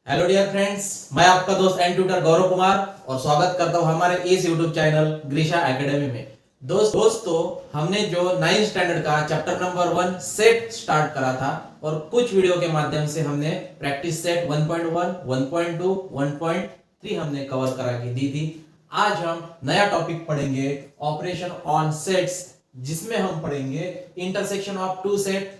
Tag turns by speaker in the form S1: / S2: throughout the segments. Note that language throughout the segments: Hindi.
S1: हेलो डियर फ्रेंड्स, मैं आपका दोस्त एंड ट्यूटर गौरव कुमार और स्वागत करता हूं हमारे इस यूट्यूब चैनल ग्रीशा एकेडमी में। दोस्तों, हमने जो 9th स्टैंडर्ड का चैप्टर नंबर 1 सेट स्टार्ट करा था और कुछ वीडियो के माध्यम से हमने प्रैक्टिस सेट 1.1, 1.2, 1.3 हमने कवर करा के दी थी। आज हम नया टॉपिक पढ़ेंगे ऑपरेशन ऑन सेट्स, जिसमें हम पढ़ेंगे intersection of two set,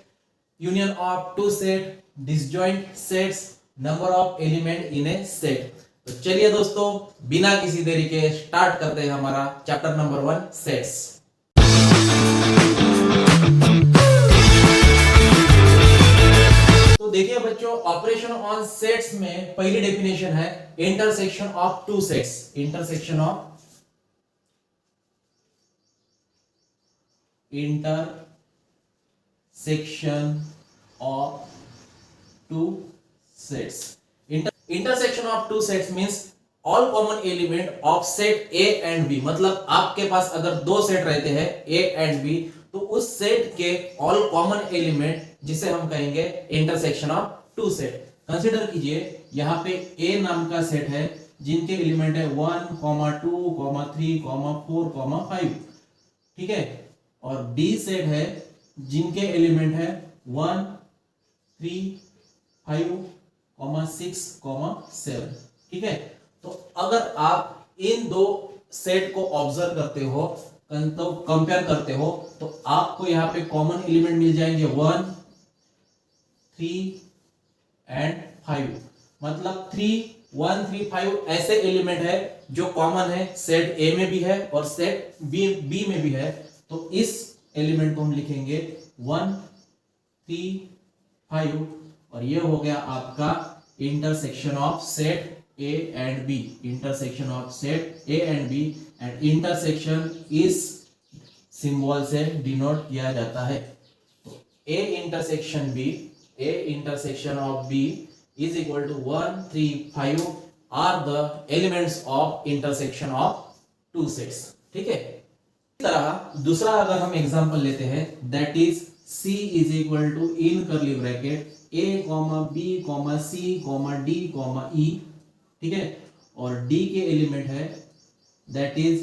S1: union of two set, disjoint sets, number of element in a set. तो चलिए दोस्तों, बिना किसी देरी के स्टार्ट करते हैं हमारा चैप्टर नंबर 1 सेट्स। तो देखिए बच्चों, ऑपरेशन ऑन सेट्स में पहली डेफिनेशन है intersection of two sets. Intersection of two sets. Intersection of two sets means all common element of set A and B। मतलब आपके पास अगर दो सेट रहते हैं A and B, तो उस सेट के all common element जिसे हम कहेंगे intersection of two set. Consider कीजिए, यहाँ पे A नाम का सेट है जिनके एलिमेंट है 1, 2, 3, 4, 5, ठीक है। और B सेट है जिनके एलिमेंट है 1, 3, 5, 6, 7, ठीक है। तो अगर आप इन दो सेट को ऑब्जर्व करते हो, तो कंपेयर करते हो, तो आपको यहां पे कॉमन एलिमेंट मिल जाएंगे 1, 3 एंड 5। मतलब 3, 1, 3, 5 ऐसे एलिमेंट है जो कॉमन है, सेट ए में भी है और सेट बी में भी है। तो इस एलिमेंट को हम लिखेंगे 1, 3, 5 और ये हो गया आपका intersection of set A and B. Intersection of set A and B, and intersection इस सिंबल से डिनोट किया जाता है। तो A intersection B, A intersection of B is equal to 1, 3, 5 are the elements of intersection of two sets, ठीक है। इस तरह दूसरा अगर हम एग्जांपल लेते हैं, that is C is equal to in curly bracket A, B, C, D, E, ठीक है। और D के एलिमेंट है that is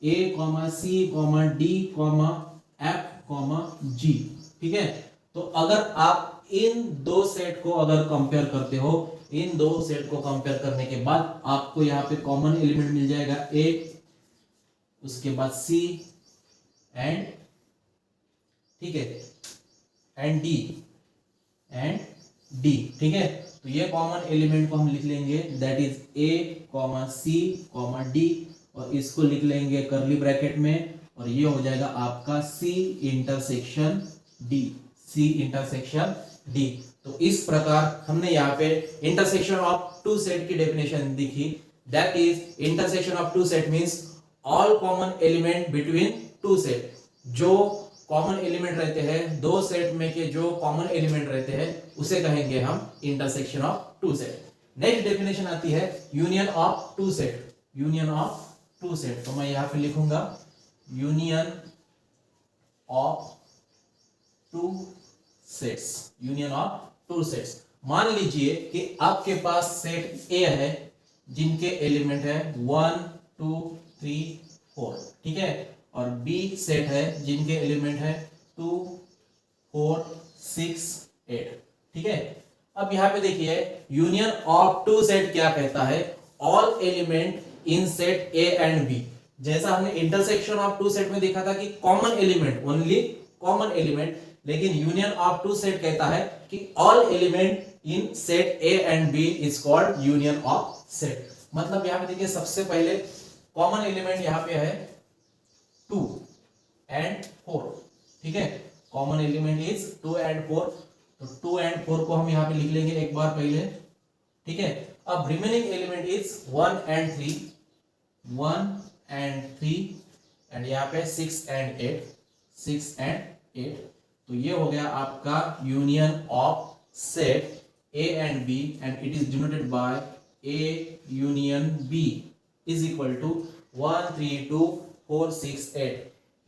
S1: A, C, D, F, G, ठीक है। तो अगर आप इन दो सेट को अगर कंपेयर करते हो, इन दो सेट को कंपेयर करने के बाद आपको यहाँ पे कॉमन एलिमेंट मिल जाएगा A, उसके बाद C एंड, ठीक है, एंड D एंड D, ठीक है। तो ये कॉमन एलिमेंट को हम लिख लेंगे that is A, C, D और इसको लिख लेंगे करली ब्रैकेट में और ये हो जाएगा आपका C intersection D, C intersection D। तो इस प्रकार हमने यहाँ पे इंटरसेक्शन ऑफ टू सेट की डेफिनेशन दिखी, that is intersection of two set means all common element between two set. जो कॉमन एलिमेंट रहते हैं दो सेट में के, जो कॉमन एलिमेंट रहते हैं उसे कहेंगे हम intersection of two set. Next definition आती है union of two set. Union of two set, तो मैं यहां पे लिखूंगा union of two sets. Union of two sets, मान लीजिए कि आपके पास सेट ए है जिनके एलिमेंट है 1, 2, 3, 4, ठीक है। और बी सेट है जिनके एलिमेंट है 2, 4, 6, 8, ठीक है। अब यहां पे देखिए यूनियन ऑफ टू सेट क्या कहता है, all element in set A and B. जैसा हमने इंटरसेक्शन ऑफ टू सेट में देखा था कि common element, only common element, लेकिन यूनियन ऑफ टू सेट कहता है कि all element in set A and B is called union of set. मतलब यहां पे देखिए सबसे पहले कॉमन एलिमेंट यहां पे है 2 and 4, ठीक है। कॉमन एलिमेंट इज 2 and 4, तो 2 and 4 को हम यहाँ पे लिख लेंगे एक बार पहले, ठीक है। अब remaining element is 1 and 3, 1 and 3 and यहाँ पे 6 and 8, 6 and 8। तो ये हो गया आपका union of set A and B and it is denoted by A union B is equal to 1, 3, 2, 4, 6, 8.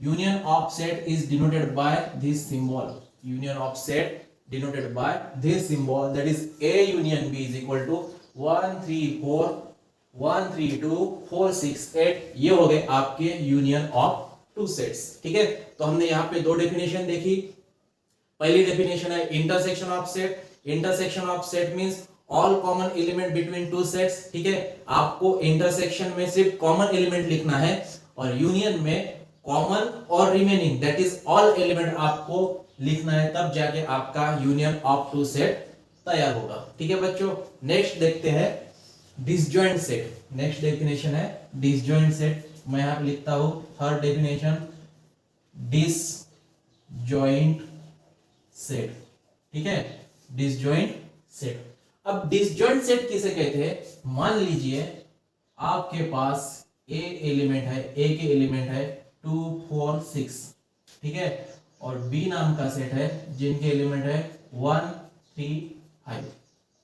S1: Union of set is denoted by this symbol. Union of set denoted by this symbol, that is A union B is equal to 1 3 4 1 3 2 4 6 8 ये हो गए आपके यूनियन ऑफ टू सेट्स। ठीक है, तो हमने यहाँ पे दो डेफिनेशन देखी। पहली डेफिनेशन है intersection of set. Intersection of set means all common element between to sets. ठीक है, आपको इंटरसेक्शन में सिर्फ कॉमन एलिमेंट लिखना है और यूनियन में कॉमन और remaining that is all element आपको लिखना है, तब जाके आपका यूनियन ऑफ टू सेट तैयार होगा। ठीक है बच्चों, नेक्स्ट देखते हैं डिसजॉइंट सेट। नेक्स्ट डेफिनेशन है डिसजॉइंट सेट। मैं यहां पे लिखता हूं थर्ड डेफिनेशन डिसजॉइंट सेट। ठीक है, डिसजॉइंट सेट। अब डिसजॉइंट सेट किसे कहते हैं? मान लीजिए आपके पास ए एलिमेंट है, ए के एलिमेंट है 2 4 6। ठीक है, और बी नाम का सेट है जिनके एलिमेंट है 1 3 5।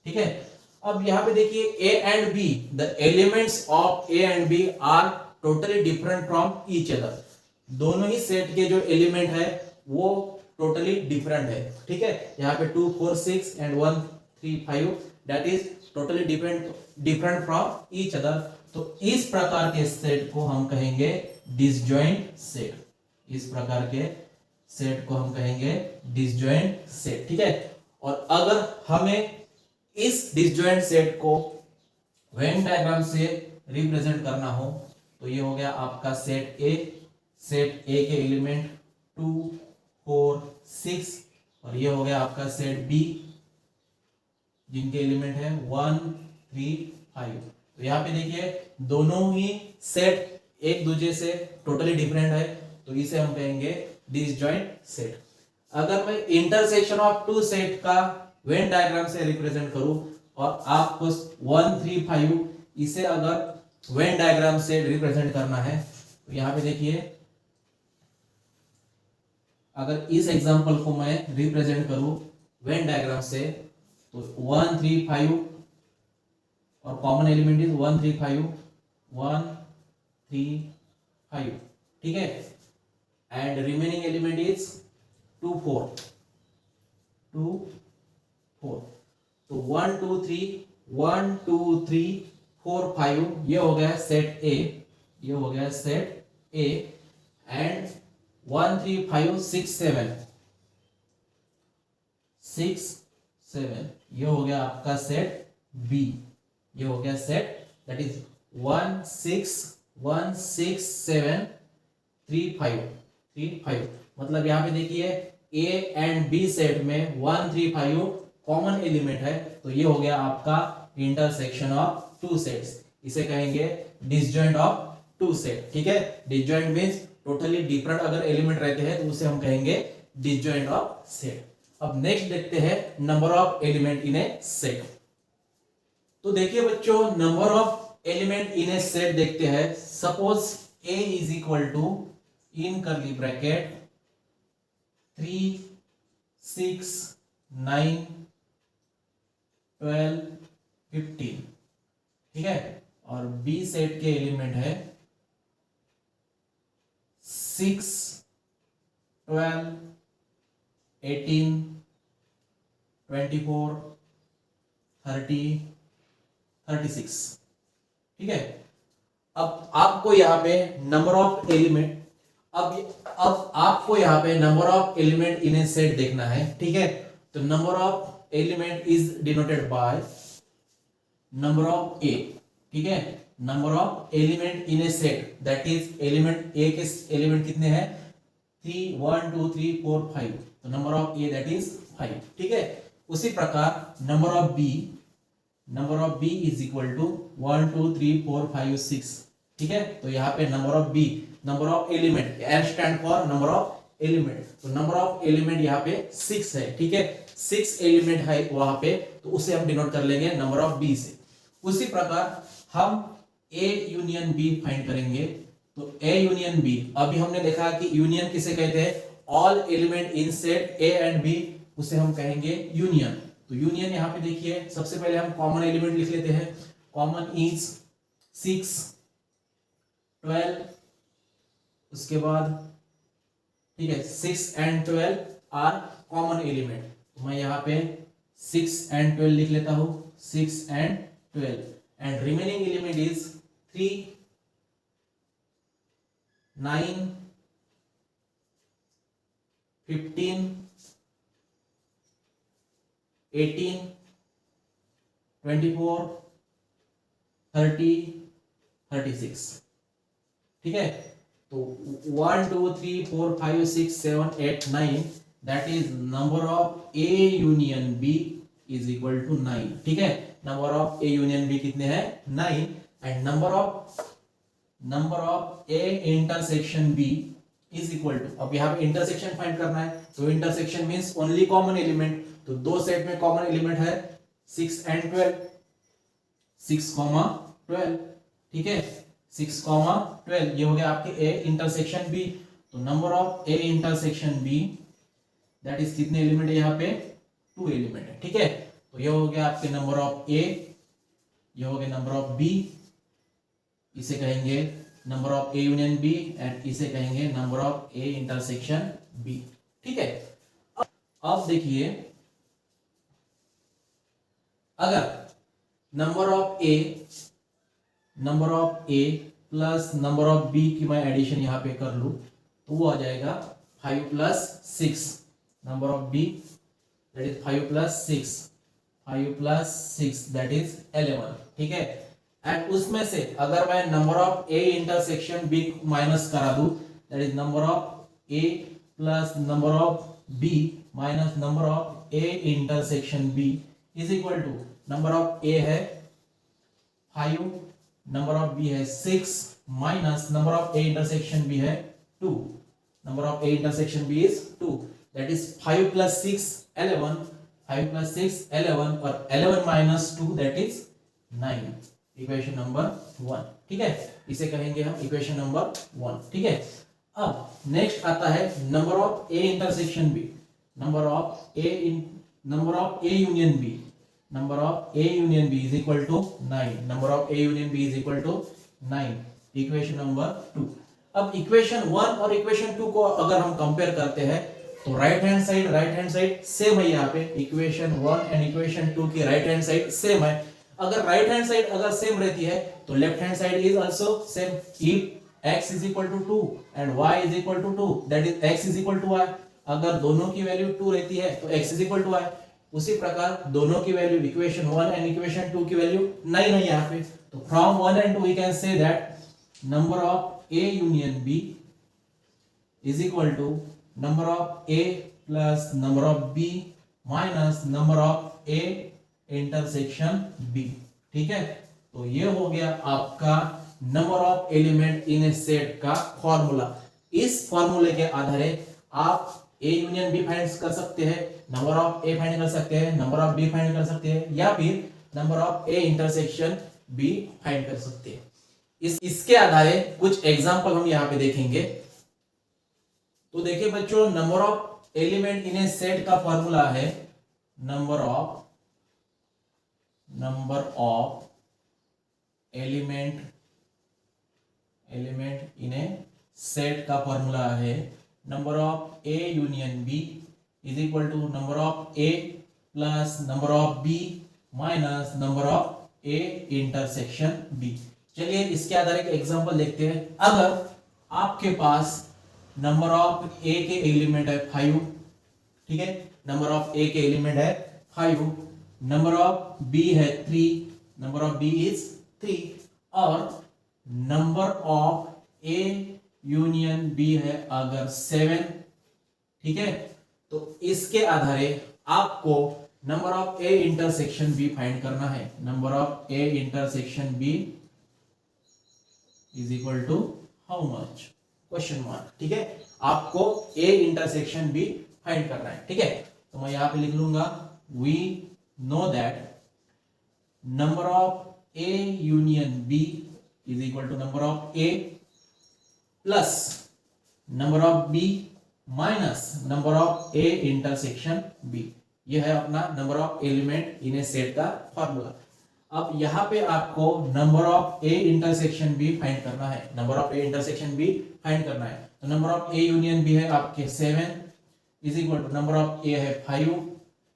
S1: ठीक है, अब यहां पे देखिए A and B, the elements of A and B are totally different from each other. दोनों ही सेट के जो एलिमेंट है वो टोटली डिफरेंट है। ठीक है, यहाँ पे 2 4 6 and 1 3 5 that is totally different from each other. तो इस प्रकार के सेट को हम कहेंगे डिसजॉइंट सेट। इस प्रकार के सेट को हम कहेंगे डिसजॉइंट सेट। ठीक है, और अगर हमें इस डिसजॉइंट सेट को वेन डायग्राम से रिप्रेजेंट करना हो तो ये हो गया आपका सेट ए। सेट ए के एलिमेंट 2 4 6 और ये हो गया आपका सेट बी जिनके एलिमेंट है 1 3 5। तो यहाँ पे देखिए दोनों ही सेट एक दूसरे से टोटली डिफरेंट है, तो इसे हम कहेंगे डिसजॉइंट सेट। अगर मैं इंटरसेक्शन ऑफ टू सेट का वेन डायग्राम से रिप्रेजेंट करूं और आपको 1 3 5 इसे अगर वेन डायग्राम से रिप्रेजेंट करना है तो यहाँ पे देखिए अगर इस एग्जांपल को मैं रिप्रेजेंट करूं वेन डायग्राम से तो 1 3 5 और कॉमन एलिमेंट इज 1 3 5 1 3 5। ठीक है, एंड रिमेनिंग एलिमेंट इज 2 4 2 4। तो 1 2 3 1 2 3 4 5 ये हो गया सेट ए। ये हो गया सेट ए एंड 1 3 5 6 7 6 7 ये हो गया आपका सेट बी। ये हो गया सेट दैट इज 1 6 1 6 7 3 5 3 5। मतलब यहां पे देखिए ए एंड बी सेट में 1 3 5 कॉमन एलिमेंट है, तो ये हो गया आपका इंटरसेक्शन ऑफ टू सेट्स। इसे कहेंगे डिसजॉइंट ऑफ टू सेट। ठीक है, डिसजॉइंट मींस टोटली डिफरेंट अगर एलिमेंट रहते हैं तो उसे हम कहेंगे डिसजॉइंट ऑफ सेट। अब नेक्स्ट देखते हैं number of element in a set. तो देखिए बच्चों number of element in a set देखते हैं। Suppose A is equal to in curly bracket 3 6 9 12 15। ठीक है, और बी सेट के एलिमेंट है 6 12 18 24 30 36। ठीक है, अब आपको यहां पे नंबर ऑफ एलिमेंट अब आपको यहां पे number of element in a set देखना है। ठीक है, तो number of element is denoted by number of A. ठीक है, number of element in a set that is element A के एलिमेंट कितने हैं 3 1 2 3 4 5। तो number of A that is 5। ठीक है, उसी प्रकार number of B is equal to 1 2 3 4 5 6। ठीक है, तो यहाँ पे number of B number of element L stand for number of element, तो नंबर ऑफ एलिमेंट यहाँ पे 6 है। ठीक है, 6 एलिमेंट है वहां पे, तो उसे हम डिनोट कर लेंगे नंबर ऑफ बी से। उसी प्रकार हम ए यूनियन बी फाइंड करेंगे। तो ए यूनियन बी, अभी हमने देखा कि यूनियन किसे कहते हैं all element in set A and B, उसे हम कहेंगे यूनियन। तो यूनियन यहाँ पे देखिए सबसे पहले हम कॉमन एलिमेंट लिख लेते हैं। कॉमन इज 6 12, उसके बाद ठीक है 6 एंड 12 आर कॉमन एलिमेंट, तो मैं यहाँ पे 6 एंड 12 लिख लेता हूँ 6 and 12 and remaining element is 3, 9, 15, 18, 24, 30, 36। ठीक है, तो 1 2 3 4 5 6 7 8 9 that is number of A union B is equal to 9। ठीक है, number of A union B कितने हैं 9 and number of A intersection B is equal to, अब यहाँ पे इंटरसेक्शन फाइंड करना है तो intersection means only common element, तो दो सेट में कॉमन एलिमेंट है 6 एंड 12, 6, 12। ठीक है, 6, 12 ये हो गया आपके ए इंटरसेक्शन बी। तो number of A intersection B that is कितने एलिमेंट है यहाँ पे 2 एलिमेंट है। ठीक है, तो ये हो गया आपके नंबर ऑफ ए, ये हो गया नंबर ऑफ बी, इसे कहेंगे number of A union B and इसे कहेंगे number of A intersection B. ठीक है, अब देखिए अगर number of A plus number of B की मैं एडिशन यहां पे कर लूं तो वो आ जाएगा 5 plus 6, number of B that is 5 plus 6 that is 11। ठीक है, एंड उसमें से अगर मैं number of A intersection B minus करा दूं that is number of A plus number of B minus number of A intersection B is equal to number of A है 5, नंबर ऑफ बी है 6 minus number of A intersection B है 2, number of A intersection B is 2 that is 5 plus 6 11, 5 plus 6 11 और 11 minus 2 that is 9, equation number 1। ठीक है, इसे कहेंगे हम इक्वेशन नंबर 1। ठीक है, अब नेक्स्ट आता है number of A intersection B, number of A union B, number of a union b is equal to 9, number of a union b is equal to 9, equation number 2। अब इक्वेशन 1 और इक्वेशन 2 को अगर हम कंपेयर करते हैं तो राइट हैंड साइड सेम है, यहाँ पे इक्वेशन 1 एंड इक्वेशन 2 की राइट हैंड साइड सेम है। अगर राइट हैंड साइड अगर सेम रहती है तो left hand side is also same. If x is equal to 2 and y is equal to 2 that is x is equal to y, अगर दोनों की वैल्यू 2 रहती है तो x is equal to y। उसी प्रकार दोनों की वैल्यू इक्वेशन 1 एंड इक्वेशन 2 की वैल्यू 9 है यहाँ पे, तो from 1 and 2 we can say that number of A union B is equal to number of A plus number of B minus number of A intersection B. ठीक है, तो ये हो गया आपका number of element in a set का फॉर्मूला। इस फॉर्मूले के आधारे आप ए यूनियन बी फाइंड कर सकते हैं, नंबर ऑफ ए फाइंड कर सकते हैं, नंबर ऑफ बी फाइंड कर सकते हैं, या फिर number of A intersection B find कर सकते हैं। इसके आधारे कुछ एग्जांपल हम यहाँ पे देखेंगे। तो देखिए बच्चों, number of element in a set का फॉर्मूला है number of element in a set का फॉर्मूला है number of A union B is equal to number of A plus number of B minus number of A intersection B. चलिए इसके आधार एक एग्जांपल देखते हैं। अगर आपके पास नंबर ऑफ ए के एलिमेंट है 5, ठीक है, नंबर ऑफ ए के एलिमेंट है 5, नंबर ऑफ बी है 3, नंबर ऑफ बी इज 3 और number of A union B है अगर 7, ठीक है, तो इसके आधारे आपको number of A intersection B find करना है। Number of A intersection B is equal to how much, question mark. ठीक है, आपको ए इंटरसेक्शन बी फाइंड करना है। ठीक है, तो मैं यहां पे लिख लूंगा we know that number of A union B is equal to number of A plus number of B minus number of A intersection B. यह है अपना number of element in a set का फॉर्मूला। अब यहां पे आपको number of A intersection B find करना है, number of A intersection B find करना है। तो number of A union B है आपके 7 is equal to number of A है 5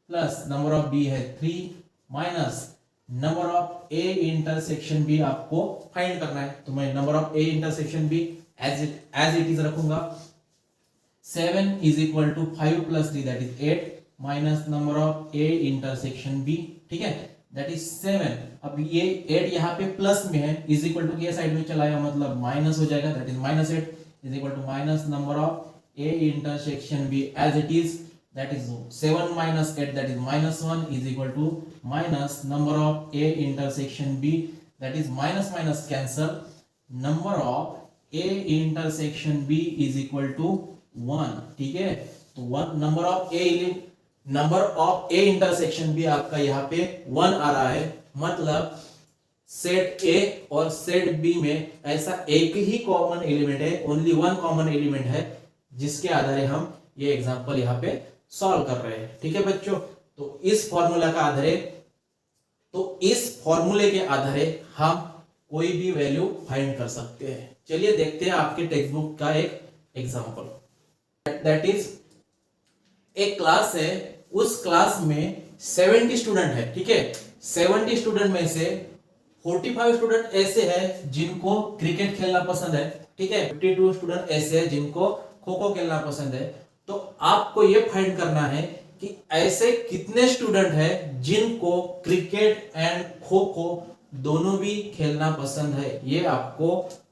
S1: प्लस नंबर ऑफ बी है 3 minus number of A intersection B आपको फाइंड करना है। तो मैं number of A intersection B as it is रखूंगा। 7 is equal to 5 plus 3 that is 8 minus number of A intersection B, ठीक है, दैट इज 7। अब ये 8 यहाँ पे प्लस में है, इज इक्वल टू ये साइड में चलाया मतलब माइनस हो जाएगा, that is minus 8 is equal to minus number of A intersection B as it is, that is 7 minus 8 that is minus 1 is equal to minus number of a intersection b that is minus minus cancel, number of a intersection b is equal to 1, ठीक है। तो 1 number of A intersection B आपका यहाँ पे 1 आ रहा है, मतलब सेट ए और सेट बी में ऐसा एक ही कॉमन एलिमेंट है, ओनली वन कॉमन एलिमेंट है, जिसके आधार हम ये एग्जांपल यहाँ पे सॉल्व कर रहे हैं, ठीक है बच्चों। तो इस फॉर्मूले के आधारे हम कोई भी वैल्यू फाइंड कर सकते हैं। चलिए देखते हैं आपके टेक्स्ट बुक का एक एग्जांपल। दैट इज एक क्लास है, उस क्लास में 70 स्टूडेंट है, ठीक है। 70 स्टूडेंट में से 45 स्टूडेंट ऐसे हैं जिनको क्रिकेट खेलना पसंद है, ठीक है। 52 स्टूडेंट ऐसे हैं जिनको खो खो खेलना पसंद है। तो आपको ये फाइंड करना है कि ऐसे कितने स्टूडेंट हैं जिनको क्रिकेट एंड खो खो दोनों भी खेलना पसंद है, ये आपको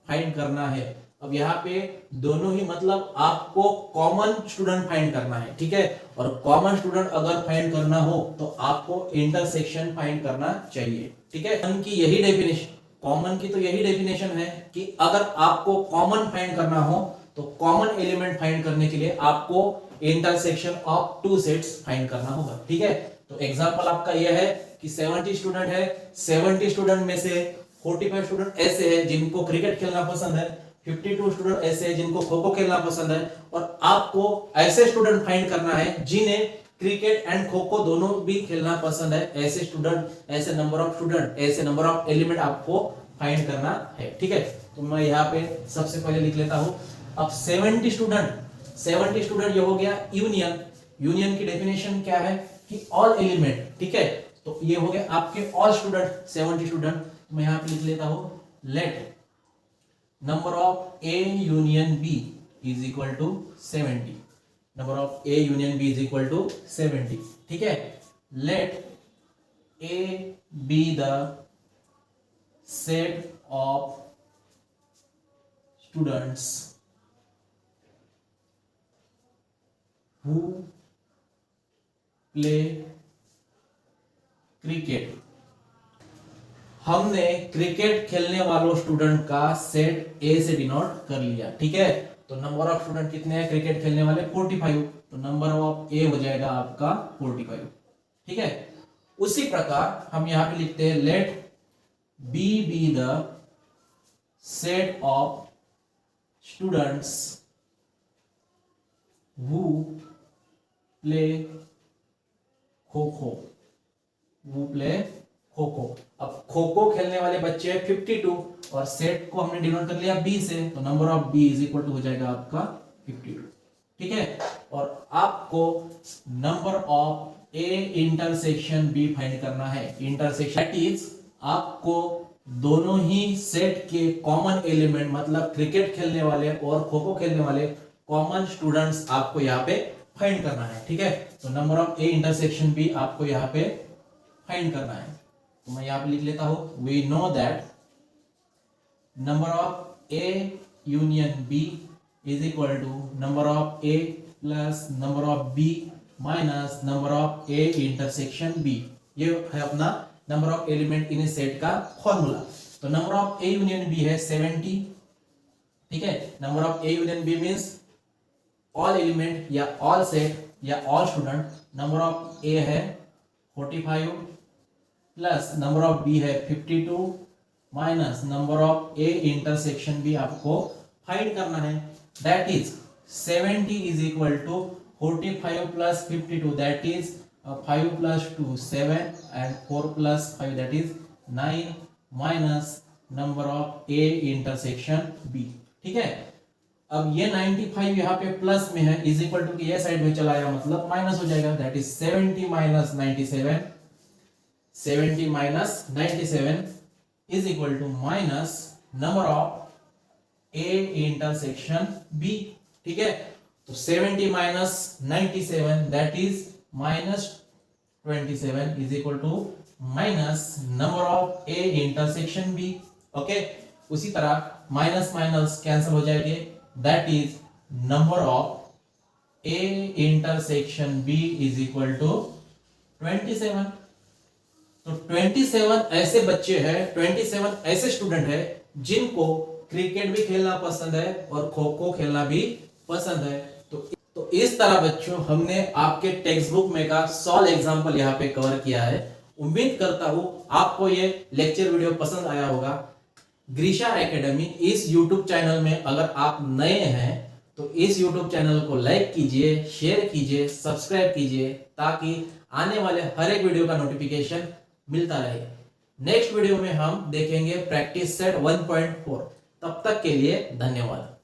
S1: फाइंड करना है। अब यहाँ पे दोनों ही मतलब आपको कॉमन स्टूडेंट फाइंड करना है, ठीक है। और कॉमन स्टूडेंट अगर फाइंड करना हो तो आपको इंटरसेक्शन फाइंड करना चाहिए, ठीक है। कॉमन की तो यही डेफिनेशन है कि अगर आपको कॉमन फाइंड करना हो तो कॉमन एलिमेंट फाइंड करने के लिए आपको intersection of two sets find करना होगा, ठीक है। तो एग्जांपल आपका यह है कि 70 स्टूडेंट है, 70 स्टूडेंट में से 45 स्टूडेंट ऐसे हैं जिनको क्रिकेट खेलना पसंद है, 52 स्टूडेंट ऐसे हैं जिनको खो खो खेलना पसंद है, और आपको ऐसे स्टूडेंट फाइंड करना है जिन्हें क्रिकेट एंड खो खो दोनों भी खेलना पसंद है। ऐसे स्टूडेंट, ऐसे नंबर ऑफ स्टूडेंट, ऐसे नंबर ऑफ एलिमेंट आपको फाइंड करना है, ठीक है। तो मैं यहाँ पे सबसे पहले लिख लेता हूं। अब 70 स्टूडेंट ये हो गया यूनियन की डेफिनेशन क्या है कि ऑल एलिमेंट, ठीक है। तो ये हो गया आपके ऑल स्टूडेंट 70 स्टूडेंट। तो मैं यहां पे लिख लेता हूं let number of A union B is equal to 70, number of A union B is equal to 70, ठीक है। Let A B the set of students who play cricket। हमने क्रिकेट खेलने वालों स्टूडेंट का सेट ए से डिनोट कर लिया, ठीक है। तो नंबर ऑफ स्टूडेंट कितने हैं क्रिकेट खेलने वाले? 45। तो नंबर ऑफ ए हो जाएगा आपका 45, ठीक है। उसी प्रकार हम यहां पे लिखते हैं let B be the set of students who play kho kho. अब खो खो खेलने वाले बच्चे हैं 52 और सेट को हमने डिनोट कर लिया बी से, तो number of B is equal to हो जाएगा आपका 52, ठीक है। और आपको number of A intersection B find करना है। इंटरसेक्शन दैट इज आपको दोनों ही सेट के कॉमन एलिमेंट मतलब क्रिकेट खेलने वाले और खो खो खेलने वाले कॉमन स्टूडेंट्स आपको यहाँ पे फाइंड करना है, ठीक है। तो number of A intersection B आपको यहाँ पे फाइंड करना है। तो मैं यहाँ पे लिख लेता हूं we know that number of A union B is equal to number of A plus number of B minus number of A intersection B. ये है अपना number of element in a set का फॉर्मूला। तो number of A union B है 70, ठीक है। Number of A union B means all element या ऑल सेट या all student. Number of A है 45 प्लस नंबर ऑफ बी है 52 minus number of A intersection B आपको फाइंड करना है। That is 70 is equal to 45 plus 52 that is 5 plus 2 7 and 4 plus 5 that is 9 minus number of A intersection B, ठीक है। अब ये 95 यहाँ पे प्लस में है इज इक्वल टू ये साइड में चला आया मतलब माइनस हो जाएगा। That is 70 minus 97 70 minus 97 is equal to minus number of A intersection B। ठीक है, तो 70 minus 97 that is minus 27 is equal to minus number of A intersection B। Okay, उसी तरह माइनस माइनस कैंसिल हो जाएंगे, that is number of A intersection B is equal to 27। तो 27 ऐसे बच्चे हैं, 27 ऐसे स्टूडेंट है जिनको क्रिकेट भी खेलना पसंद है और खो खो खेलना भी पसंद है। तो इस तरह बच्चों हमने आपके टेक्स्ट बुक में का 100 एग्जाम्पल यहाँ पे कवर किया है। उम्मीद करता हूं आपको ये लेक्चर वीडियो पसंद आया होगा। ग्रीशा एकेडमी इस YouTube चैनल में अगर आप नए हैं तो इस YouTube चैनल को लाइक कीजिए, शेयर कीजिए, सब्सक्राइब कीजिए ताकि आने वाले हर एक वीडियो का नोटिफिकेशन मिलता रहे। नेक्स्ट वीडियो में हम देखेंगे प्रैक्टिस सेट 1.4। तब तक के लिए धन्यवाद।